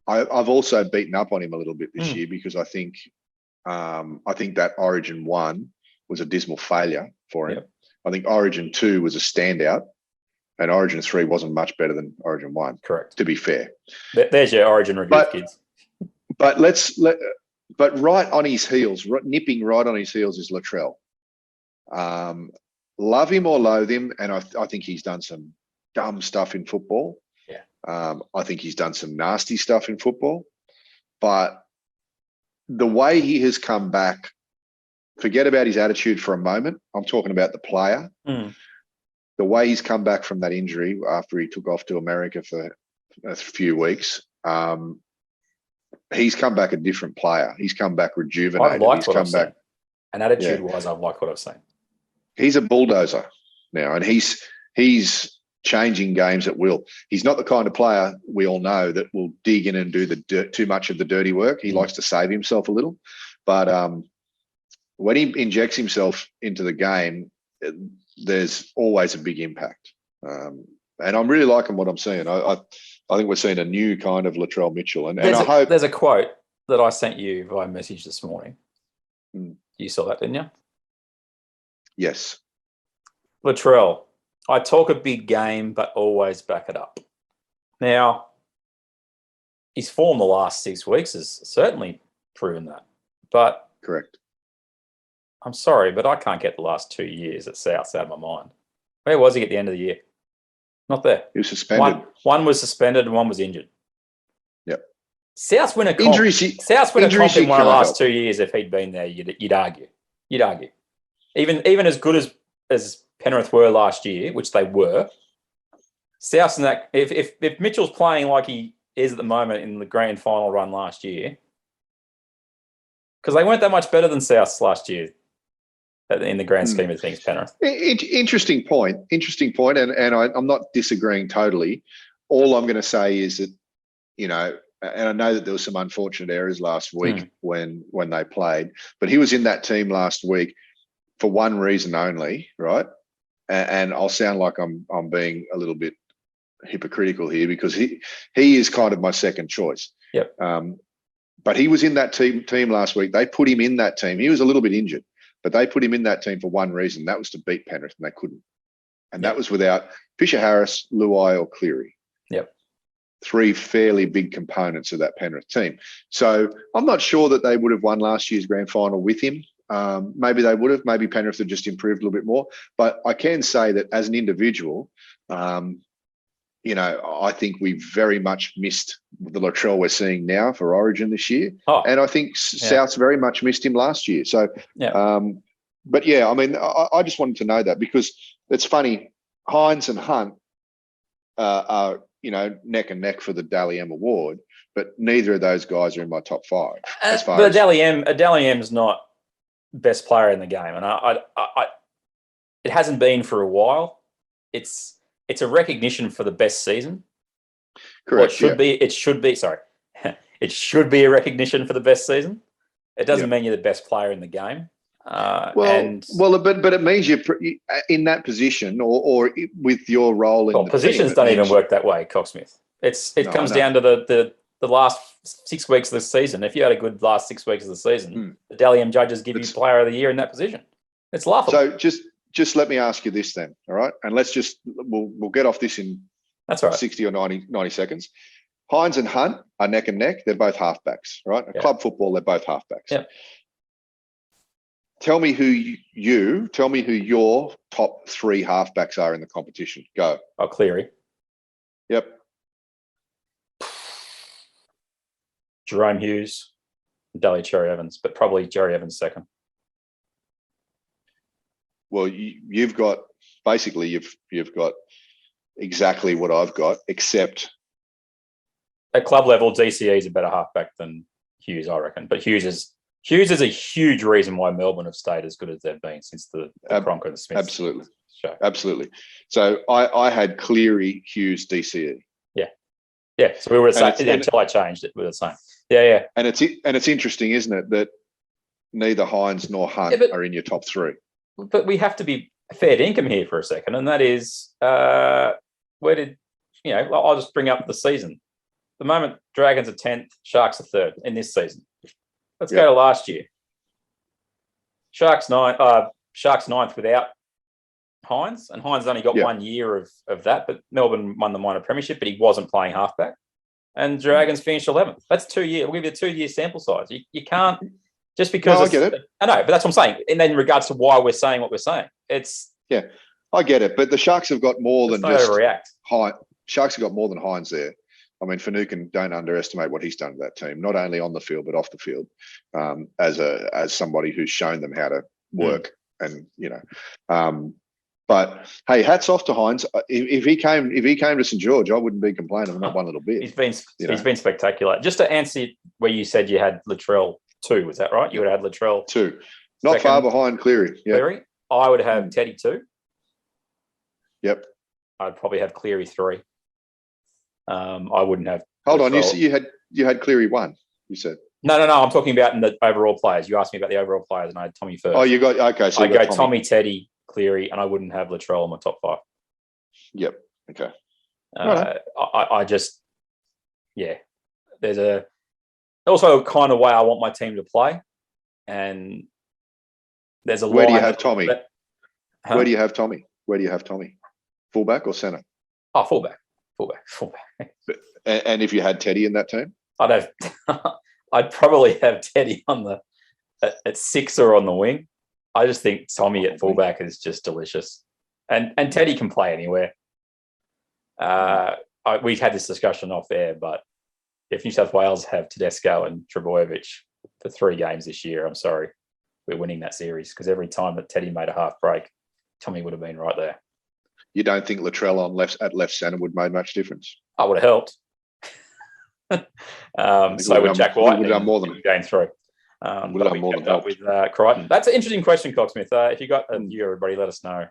I've also beaten up on him a little bit this year because I think that Origin 1 was a dismal failure for him. Yep. I think Origin 2 was a standout, and Origin 3 wasn't much better than Origin 1. Correct. To be fair. There's your Origin review, kids. But but right on his heels, nipping right on his heels is Latrell. Love him or loathe him, and I think he's done some dumb stuff in football. Yeah. I think he's done some nasty stuff in football. But the way he has come back, forget about his attitude for a moment. I'm talking about the player. The way he's come back from that injury after he took off to America for a few weeks, he's come back a different player. He's come back rejuvenated. He's come back. And attitude-wise, I've liked what I've seen. He's a bulldozer now, and he's changing games at will. He's not the kind of player we all know that will dig in and do too much of the dirty work. He likes to save himself a little, but when he injects himself into the game, there's always a big impact. And I'm really liking what I'm seeing. I think we're seeing a new kind of Latrell Mitchell, and I hope there's a quote that I sent you via message this morning. You saw that, didn't you? Yes. Latrell, I talk a big game, but always back it up. Now, his form the last 6 weeks has certainly proven that. But correct. I'm sorry, but I can't get the last 2 years at South out of my mind. Where was he at the end of the year? Not there. He was suspended. One was suspended and one was injured. Yep. South's win a comp. South's win a comp in one of the last 2 years. If he'd been there, you'd argue. Even as good as Penrith were last year, which they were, South's in that. If Mitchell's playing like he is at the moment in the grand final run last year, because they weren't that much better than South's last year in the grand scheme of things, Penrith. Interesting point, and I'm not disagreeing totally. All I'm going to say is that, and I know that there was some unfortunate errors last week when they played, but he was in that team last week for one reason only, right? And I'll sound like I'm being a little bit hypocritical here because he is kind of my second choice. Yep. But he was in that team last week. They put him in that team. He was a little bit injured, but they put him in that team for one reason. That was to beat Penrith, and they couldn't. And that was without Fisher-Harris, Luai, or Cleary. Yep. 3 fairly big components of that Penrith team. So I'm not sure that they would have won last year's grand final with him. Maybe they would have. Maybe Penrith have just improved a little bit more. But I can say that as an individual, I think we very much missed the Latrell we're seeing now for Origin this year. And I think South's very much missed him last year. So, but yeah, I mean, I just wanted to know that because it's funny. Hynes and Hunt are, neck and neck for the Dally M award, but neither of those guys are in my top 5. But Dally M's not best player in the game, and I it hasn't been for a while. It's a recognition for the best season. Correct. It should be. Sorry, it should be a recognition for the best season. It doesn't mean you're the best player in the game. But it means you're in that position, or with your role in the positions team, don't even work that way, Coxsmith. It comes down to the last 6 weeks of the season. If you had a good last 6 weeks of the season, the Dally M judges give you player of the year in that position. It's laughable. So just let me ask you this then, all right? And let's we'll get off this in 60 or 90 seconds. Hynes and Hunt are neck and neck. They're both halfbacks, right? Club football, they're both halfbacks. Yeah. Tell me who your top 3 halfbacks are in the competition. Go. Cleary. Yep. Jerome Hughes, Daly Cherry Evans, but probably Jerry Evans second. Well, you've got exactly what I've got, except at club level, DCE is a better halfback than Hughes, I reckon. But Hughes is a huge reason why Melbourne have stayed as good as they've been since the Cronk and the Smiths. Absolutely. Show. Absolutely. So I had Cleary, Hughes, DCE. Yeah. Yeah, so we were the same until I changed it. We were the same. Yeah. And it's interesting, isn't it, that neither Hynes nor Hunt are in your top three. But we have to be fair income here for a second, and that is where did I'll just bring up the season. The moment Dragons are 10th, Sharks are 3rd in this season. Let's go to last year. Sharks 9th without Hynes, and Hynes only got 1 year of that, but Melbourne won the minor premiership, but he wasn't playing halfback. And Dragons finished 11th. That's 2 years. We'll give you a 2 year sample size. You can't just because. No, I get it. I know, but that's what I'm saying. And then in regards to why we're saying what we're saying, it's I get it. But the Sharks have got more than just overreact. Sharks have got more than Hynes there. I mean, Finucane, don't underestimate what he's done to that team, not only on the field but off the field, as somebody who's shown them how to work. And but hey, hats off to Hynes. If he came to St George, I wouldn't be complaining not one little bit. He's been spectacular. Just to answer where you said you had Latrell 2, was that right? You would have had Latrell 2, not far behind Cleary. Yep. Cleary, I would have Teddy 2. Yep. I'd probably have Cleary 3. I wouldn't have. Hold on, you had Cleary 1. You said no. I'm talking about in the overall players. You asked me about the overall players, and I had Tommy first. Oh, you got okay. So I go Tommy, Teddy, Cleary, and I wouldn't have Latrell in my top 5. Yep. Okay. I just there's also a kind of way I want my team to play, and there's a Where do you line have Tommy? Huh? Where do you have Tommy? Fullback or centre? Oh, fullback. And if you had Teddy in that team, I'd probably have Teddy at 6 or on the wing. I just think Tommy at fullback is just delicious, and Teddy can play anywhere. We had this discussion off air, but if New South Wales have Tedesco and Trebojevic for 3 games this year, I'm sorry, we're winning that series, because every time that Teddy made a half break, Tommy would have been right there. You don't think Latrell at left centre would have made much difference? I would have helped. So with Jack White, would have done more than game 3. Would have done more than helped with Crichton. That's an interesting question, Coxsmith. If you got a view, everybody, let us know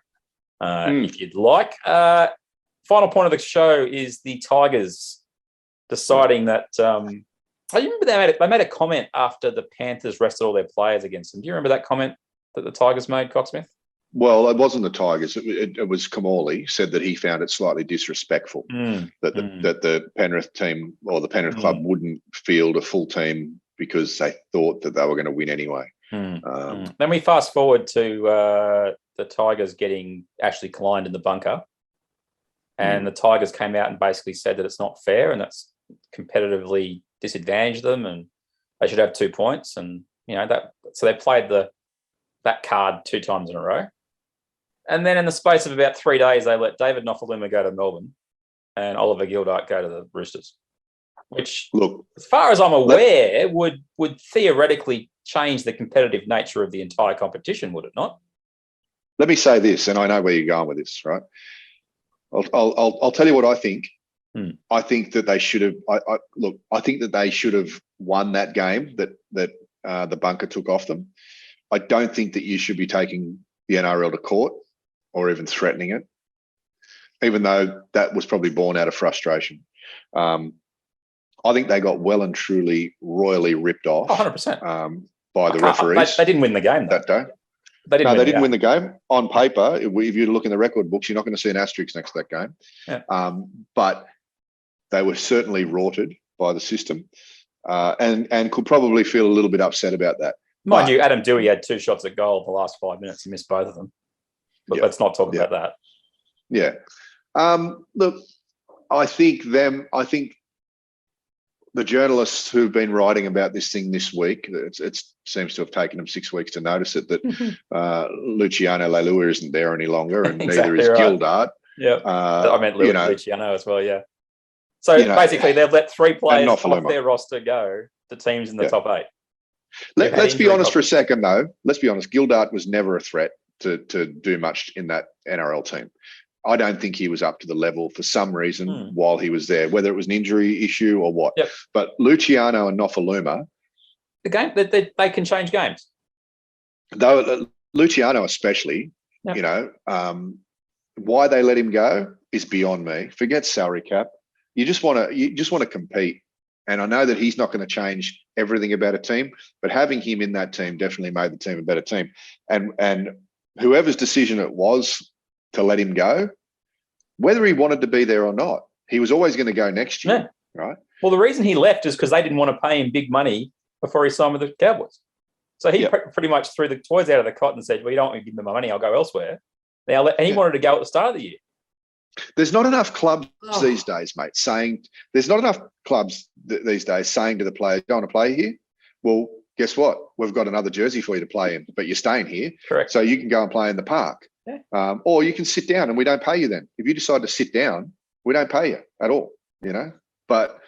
if you'd like. Final point of the show is the Tigers deciding that. I remember they made a comment after the Panthers rested all their players against them. Do you remember that comment that the Tigers made, Coxsmith? Well, it wasn't the Tigers. It was Kamali said that he found it slightly disrespectful that the Penrith team or the Penrith club wouldn't field a full team because they thought that they were going to win anyway. Then we fast forward to the Tigers getting Ashley Klein in the bunker, and the Tigers came out and basically said that it's not fair and that's competitively disadvantaged them, and they should have 2 points. And so they played that card 2 times in a row. And then in the space of about 3 days, they let David Nofaluma go to Melbourne and Oliver Gildart go to the Roosters, which, look, as far as I'm aware, would theoretically change the competitive nature of the entire competition, would it not? Let me say this, and I know where you're going with this, right? I'll tell you what I think. I think that they should have. I think that they should have won that game that the bunker took off them. I don't think that you should be taking the NRL to court or even threatening it, even though that was probably born out of frustration. I think they got well and truly royally ripped off 100%. By the referees. They didn't win the game that day. They didn't win the game. On paper, if you look in the record books, you're not going to see an asterisk next to that game. Yeah. But they were certainly rorted by the system and could probably feel a little bit upset about that. Mind you, Adam Dewey had 2 shots at goal in the last 5 minutes. He missed both of them. But let's not talk about that. Yeah. Look, I think the journalists who've been writing about this thing this week, it seems to have taken them 6 weeks to notice it, that Luciano Leilua isn't there any longer, and neither is Gildart. Yeah, I meant Luciano as well, yeah. So basically, they've let 3 players off their roster go to teams in the top 8. Let's be honest for a second, though. Let's be honest. Gildart was never a threat to do much in that NRL team. I don't think he was up to the level for some reason while he was there, whether it was an injury issue or what. Yep. But Luciano and Nofaluma, the game they can change games. Though Luciano especially, why they let him go is beyond me. Forget salary cap. You just want to compete. And I know that he's not going to change everything about a team, but having him in that team definitely made the team a better team. And whoever's decision it was to let him go, whether he wanted to be there or not, he was always going to go next year, right? Well, the reason he left is because they didn't want to pay him big money before he signed with the Cowboys. So he pretty much threw the toys out of the cot and said, well, you don't want me to give me my money, I'll go elsewhere. And he wanted to go at the start of the year. There's not enough clubs these days, mate, there's not enough clubs these days saying to the players, don't want to play here? Well, guess what? We've got another jersey for you to play in, but you're staying here. Correct. So you can go and play in the park. Yeah. Or you can sit down and we don't pay you then. If you decide to sit down, we don't pay you at all, you know? But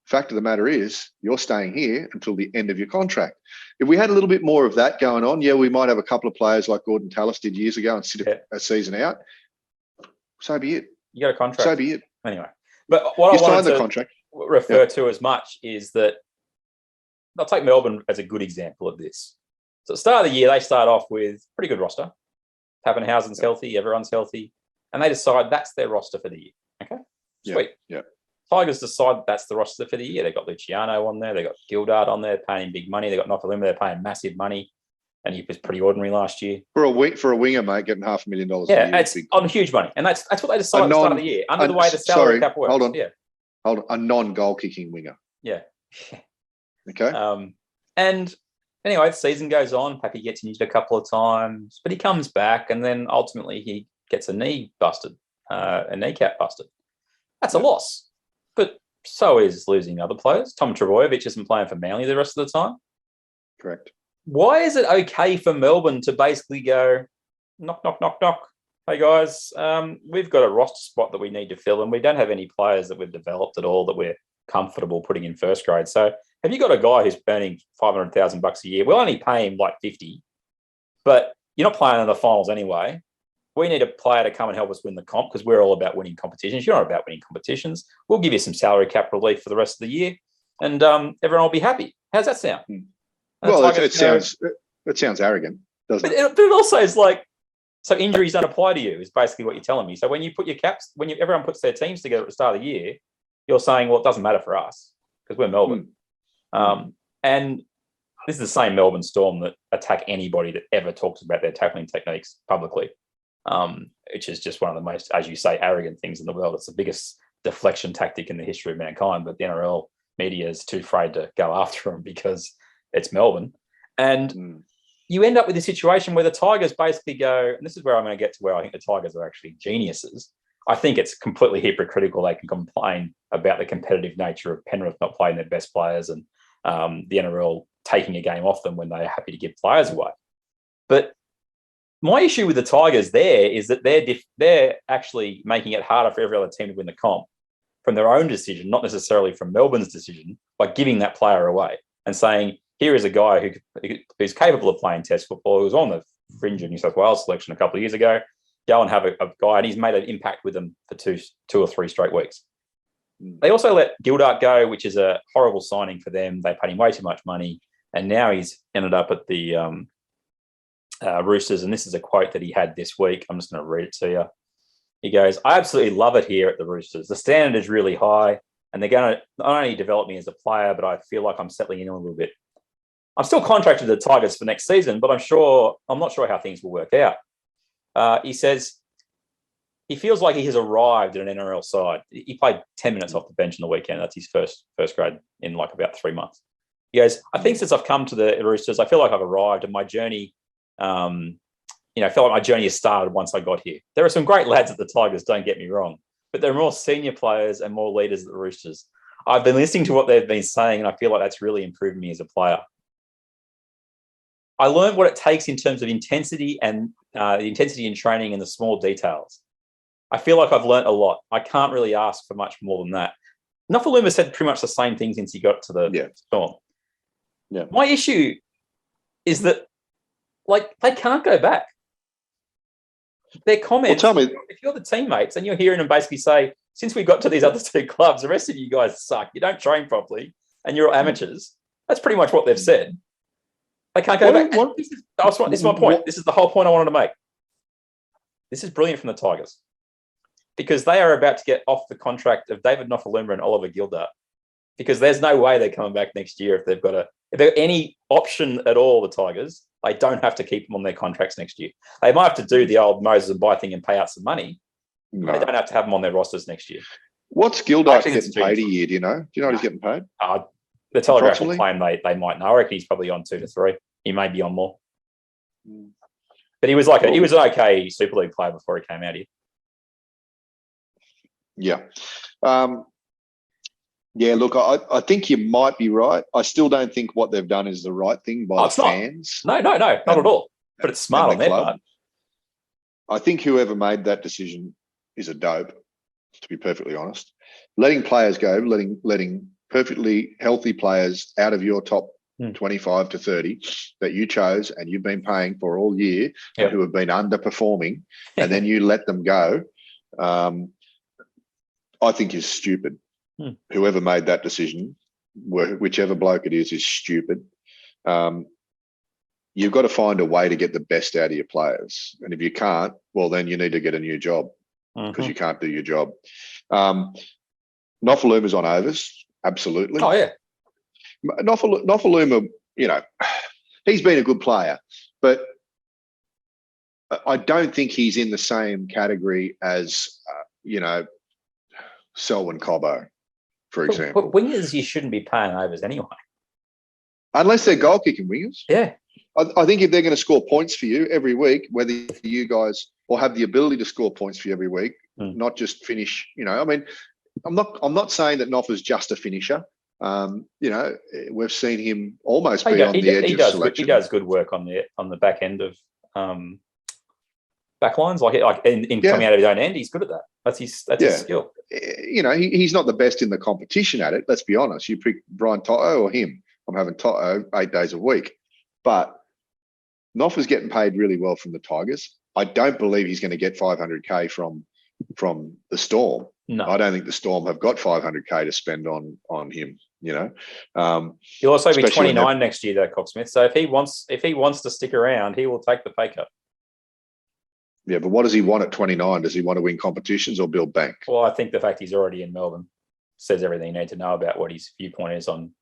fact of the matter is you're staying here until the end of your contract. If we had a little bit more of that going on, we might have a couple of players like Gordon Tallis did years ago and sit a season out. So be it. You got a contract. So be it. Anyway, but what you I wanted to contract. refer to as much is that I'll take Melbourne as a good example of this. So at the start of the year, they start off with a pretty good roster. Pappenhausen's healthy, everyone's healthy, and they decide that's their roster for the year. Okay, sweet. Yeah. Tigers decide that's the roster for the year. They've got Luciano on there, they've got Gildart on there, paying big money. They've got Nofaluma, they're paying massive money, and he was pretty ordinary last year. For a winger, mate, getting $500,000 a year. Yeah, it's on huge money, and that's what they decided at the start of the year under the way the salary cap works. Hold on, a non-goal kicking winger. Yeah. Okay. And anyway, the season goes on. Pappy gets injured a couple of times, but he comes back, and then ultimately he gets a kneecap busted. That's a loss, but so is losing other players. Tom Trebojevic isn't playing for Manly the rest of the time. Correct. Why is it okay for Melbourne to basically go, knock, knock, knock, knock? Hey, guys, we've got a roster spot that we need to fill, and we don't have any players that we've developed at all that we're comfortable putting in first grade. So have you got a guy who's earning $500,000 a year? We'll only pay him like 50, but you're not playing in the finals anyway. We need a player to come and help us win the comp because we're all about winning competitions. You're not about winning competitions. We'll give you some salary cap relief for the rest of the year, and everyone will be happy. How's that sound? Well, it sounds arrogant, doesn't it? But it also is like, so injuries don't apply to you is basically what you're telling me. So when you put your caps, everyone puts their teams together at the start of the year, you're saying, well, it doesn't matter for us because we're Melbourne. And this is the same Melbourne Storm that attack anybody that ever talks about their tackling techniques publicly, which is just one of the most, as you say, arrogant things in the world. It's the biggest deflection tactic in the history of mankind, but the NRL media is too afraid to go after them because it's Melbourne. And you end up with a situation where the Tigers basically go, and this is where I'm going to get to where I think the Tigers are actually geniuses. I think it's completely hypocritical. They can complain about the competitive nature of Penrith not playing their best players and the NRL taking a game off them when they're happy to give players away. But my issue with the Tigers there is that they're actually making it harder for every other team to win the comp from their own decision, not necessarily from Melbourne's decision, by giving that player away and saying, here is a guy who's capable of playing Test football, who was on the fringe of New South Wales selection a couple of years ago. Go and have a guy, and he's made an impact with them for two or three straight weeks. They also let Gildart go, which is a horrible signing for them. They paid him way too much money, and now he's ended up at the Roosters, and this is a quote that he had this week. I'm just going to read it to you. He goes, I absolutely love it here at the Roosters. The standard is really high, and they're going to not only develop me as a player, but I feel like I'm settling in a little bit. I'm still contracted to the Tigers for next season, but I'm not sure how things will work out. He says he feels like he has arrived at an NRL side. He played 10 minutes off the bench on the weekend. That's his first grade in like about 3 months. He goes, I think since I've come to the Roosters, I feel like I've arrived, and my journey, I feel like my journey has started once I got here. There are some great lads at the Tigers, don't get me wrong, but there are more senior players and more leaders at the Roosters. I've been listening to what they've been saying, and I feel like that's really improved me as a player. I learned what it takes in terms of intensity and the intensity in training and the small details. I feel like I've learned a lot. I can't really ask for much more than that. Nofaluma said pretty much the same thing since he got to the Storm. Yeah. My issue is that, they can't go back. Their comments, well, tell me, if you're the teammates and you're hearing them basically say, since we got to these other two clubs, the rest of you guys suck. You don't train properly and you're amateurs. That's pretty much what they've said. They can't go back. This is my point. This is the whole point I wanted to make. This is brilliant from the Tigers. because they are about to get off the contract of David Nofaluma and Oliver Gildart, because there's no way they're coming back next year if they've got any option at all, the Tigers. They don't have to keep them on their contracts next year. They might have to do the old Moses and Buy thing and pay out some money. No. They don't have to have them on their rosters next year. What's Gildart getting paid a year? Do you know? Do you know what he's getting paid? The Telegraph will claim they might know. I reckon he's probably on 2 to 3. He may be on more. But he was he was an okay Super League player before he came out here. Yeah. Yeah, look, I think you might be right. I still don't think what they've done is the right thing by the fans. No, not at all. But it's smart on their part. I think whoever made that decision is a dope, to be perfectly honest. Letting players go, letting perfectly healthy players out of your top 25 to 30 that you chose and you've been paying for all year and who have been underperforming, and then you let them go, I think is stupid. Whoever made that decision, whichever bloke it is stupid. You've got to find a way to get the best out of your players. And if you can't, well, then you need to get a new job because you can't do your job. Nofaluma's on overs, absolutely. Oh, yeah. Nofaluma, he's been a good player, but I don't think he's in the same category as, Selwyn Cobbo, for example. But wingers, you shouldn't be paying overs anyway. Unless they're goal-kicking wingers. Yeah. I think if they're going to score points for you every week, whether you guys or have the ability to score points for you every week, not just finish, I'm not saying that Nofa's just a finisher. We've seen him almost be on the edge of selection. He does good work on the back end of back lines, like in coming out of his own end. He's good at that. That's his skill. He's not the best in the competition at it. Let's be honest. You pick Brian Toto or him. I'm having Toto 8 days a week, but Nofa's getting paid really well from the Tigers. I don't believe he's going to get 500K from the Storm. No, I don't think the Storm have got 500K to spend on him. He'll also be 29 next year, though, Coxsmith. So if he wants to stick around, he will take the pay cut. Yeah, but what does he want at 29? Does he want to win competitions or build bank? Well, I think the fact he's already in Melbourne says everything you need to know about what his viewpoint is on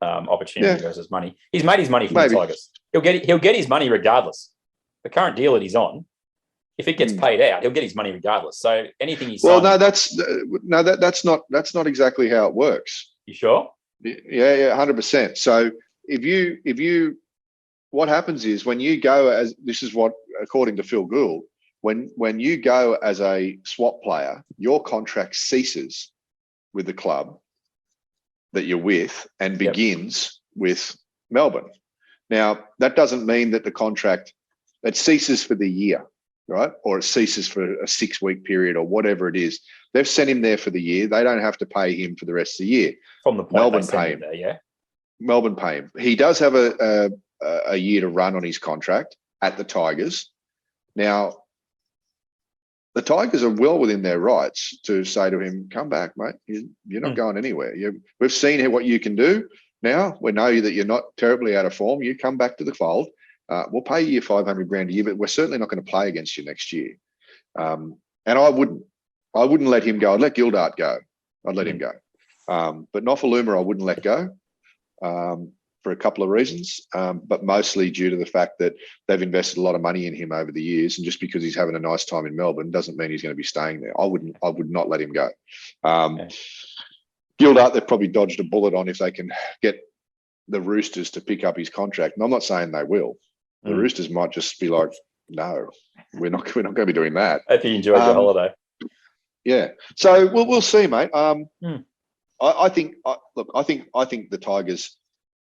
opportunity versus money. He's made his money from the Tigers. He'll get his money regardless. The current deal that he's on, if it gets paid out, he'll get his money regardless. So anything he's that's not exactly how it works. You sure? Yeah, 100%. So if you what happens is when you go this is what, according to Phil Gould, when you go as a swap player, your contract ceases with the club that you're with and begins with Melbourne. Now, that doesn't mean that the contract, it ceases for the year, right? Or it ceases for a 6-week period or whatever it is. They've sent him there for the year. They don't have to pay him for the rest of the year. From the point Melbourne pay him there, yeah. Melbourne pay him. He does have a year to run on his contract at the Tigers. Now, the Tigers are well within their rights to say to him, come back, mate. You're not going anywhere. We've seen what you can do. Now we know that you're not terribly out of form. You come back to the fold. We'll pay you $500,000 a year, but we're certainly not going to play against you next year. And I wouldn't let him go. I'd let Gildart go. I'd let him go. But Nofaluma, I wouldn't let go for a couple of reasons, but mostly due to the fact that they've invested a lot of money in him over the years, and just because he's having a nice time in Melbourne doesn't mean he's going to be staying there. I would not let him go. Gildart, they've probably dodged a bullet on if they can get the Roosters to pick up his contract. And I'm not saying they will. The Roosters might just be like, no, we're not going to be doing that. If you enjoyed your holiday. Yeah. So we'll see, mate. I think the Tigers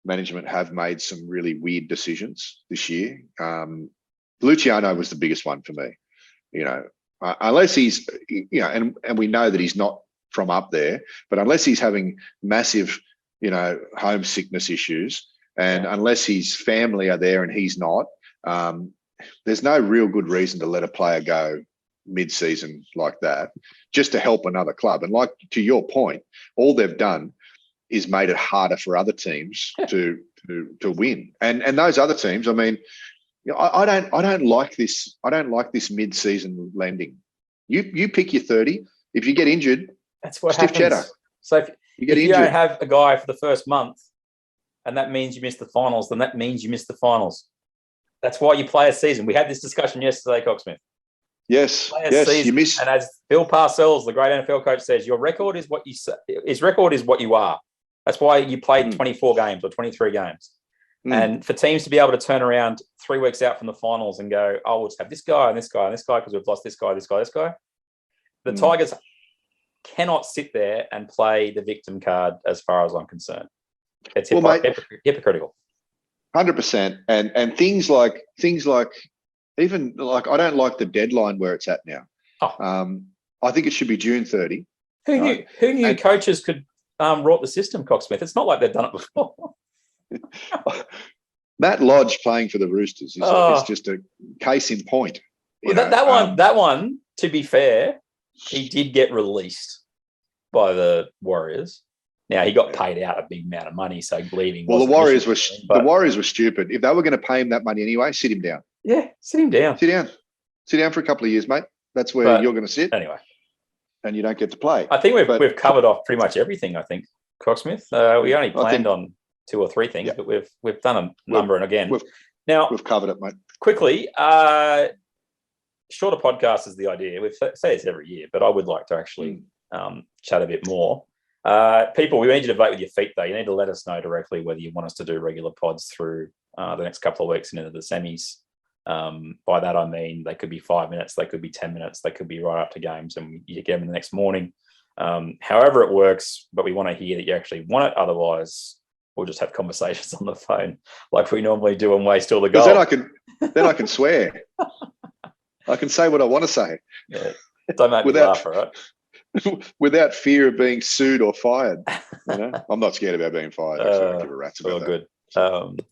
management have made some really weird decisions this year. Luciano was the biggest one for me, unless he's, and we know that he's not from up there, but unless he's having massive, homesickness issues, and unless his family are there and he's not, there's no real good reason to let a player go mid-season like that, just to help another club. And like to your point, all they've done is made it harder for other teams to win. And those other teams, I mean, I don't like this. I don't like this mid-season lending. You pick your 30. If you get injured, that's what stiff happens. cheddar. So if you you don't have a guy for the first month, and that means you miss the finals, then that means you miss the finals. That's why you play a season. We had this discussion yesterday, Coxsmith. Yes, you miss. And as Bill Parcells, the great NFL coach, says, your record is what you say. His record is what you are. That's why you played 24 games or 23 games. And for teams to be able to turn around 3 weeks out from the finals and go, oh, we'll just have this guy and this guy and this guy because we've lost this guy, this guy, this guy. The Tigers cannot sit there and play the victim card as far as I'm concerned. It's hypocritical. 100%. And things like even like I don't like the deadline where it's at now. I think it should be June 30. Who knew coaches could rot the system, Coxsmith? It's not like they've done it before. Matt Lodge playing for the Roosters is just a case in point. That one, to be fair, he did get released by the Warriors. Now he got paid out a big amount of money, so leaving. Well, the Warriors were stupid. If they were going to pay him that money anyway, sit him down. Yeah, sit him down. Sit down for a couple of years, mate. That's where you're going to sit anyway, and you don't get to play. I think we've covered off pretty much everything. I think Coxsmith. We only planned on 2 or 3 things, but we've done a number. And again, we've covered it, mate. Quickly, shorter podcast is the idea. We say this every year, but I would like to actually chat a bit more. People, we need you to vote with your feet, though. You need to let us know directly whether you want us to do regular pods through the next couple of weeks and into the semis. By that, I mean, they could be 5 minutes, they could be 10 minutes, they could be right up to games, and you get them the next morning. However it works, but we want to hear that you actually want it. Otherwise, we'll just have conversations on the phone like we normally do and waste all the gold. Then I can swear. I can say what I want to say. Yeah. Don't make me laugh, all right? Without fear of being sued or fired. I'm not scared about being fired. Actually, I don't give a rat's about that. Good.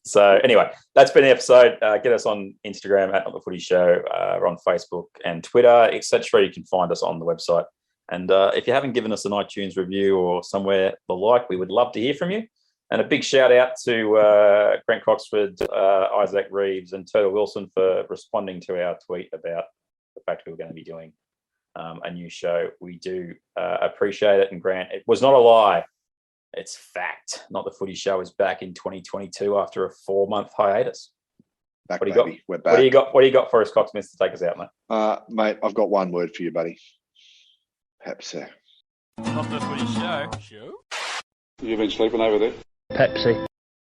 So anyway, that's been the episode. Get us on Instagram at Not The Footy Show. We're on Facebook and Twitter, etc. You can find us on the website. And if you haven't given us an iTunes review or somewhere the like, we would love to hear from you. And a big shout out to Brent Coxford, Isaac Reeves and Turtle Wilson for responding to our tweet about the fact we were going to be doing a new show. We do appreciate it. And Grant, it was not a lie. It's fact. Not The Footy Show is back in 2022 after a 4-month hiatus. Back, what do you got? We're back. What do you got for us, Coxsmith, to take us out, mate? Mate, I've got one word for you, buddy. Pepsi. Not The Footy Show. You been sleeping over there? Pepsi.